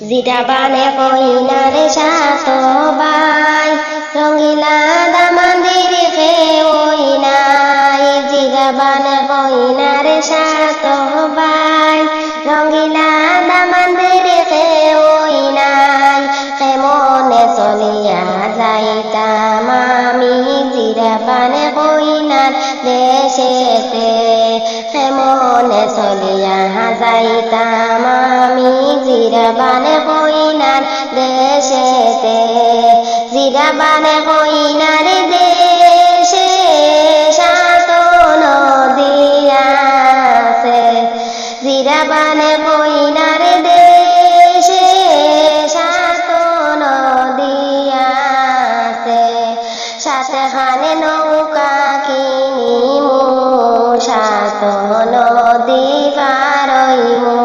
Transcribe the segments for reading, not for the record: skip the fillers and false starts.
জিরাবানে কইনারে সাতবাই রঙ্গিলা দামান্দির খে ওই নাই জিরাবানে কইনারে সাতবাই রঙ্গিলা দামান্দির খে ওই নাই কেমনে চলিয়া যাইতাম আমি জিরাবানে কইনার দেশেতে কেমনে চলিয়া যাইতাম আমি জিরাবানে কইনার দেশেতে জিরাবানে কইনার দেশে সাত নদী আছে জিরাবানে কইনার দেশে সাত নদী আছে সাথে খানে নৌকা কিনিমু সাত নদী পারইমু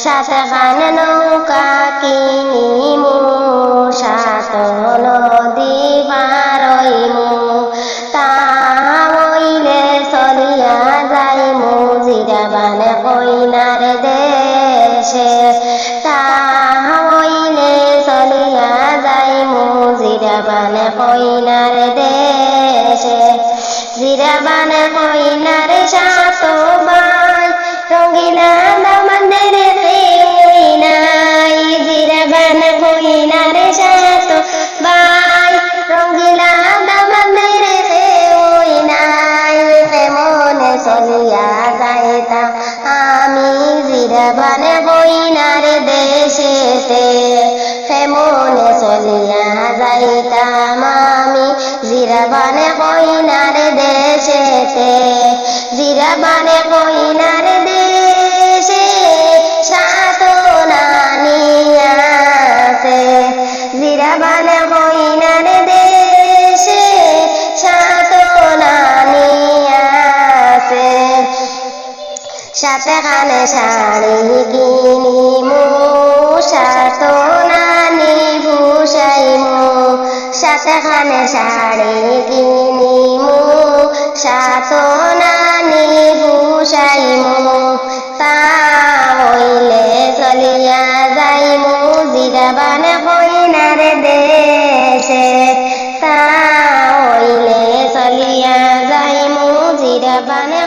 সাথে খানে নৌকা কিনিমু সাত নদী পারইমু তা হইলে চলিয়া যাইমু জিরাবানে কইনার দেশে তা হইলে চলিয়া যাইমু জিরাবানে কইনার দেশে জিরাবানে কইনার সাতবাই রঙ্গিলা দামান্দের ওই নাই জিরাবানে কইনার সাতবাই রঙ্গিলা দামান্দের ওই নাই কেমনে চলিয়া যাইতাম আমি জিরাবানে কইনার দেশেতে কেমনে চলিয়া যাইতাম আমি জিরাবানে কইনার দেশেতে জিরাবানে কইনার দেশে সাত নানি আছে জিরাবানে কইনার দেশে সাত নানি আছে সাথে খানে শাড়ি কিনিমু সাত নানি ভূষাইমু সাথে খানে শাড়ি কিনিমু সাত নানি ভূষাইমু তা হইলে চলিয়া যাইমু জিরাবানে কইনার দেশে তা হইলে চলিয়া যাইমু জিরাবানে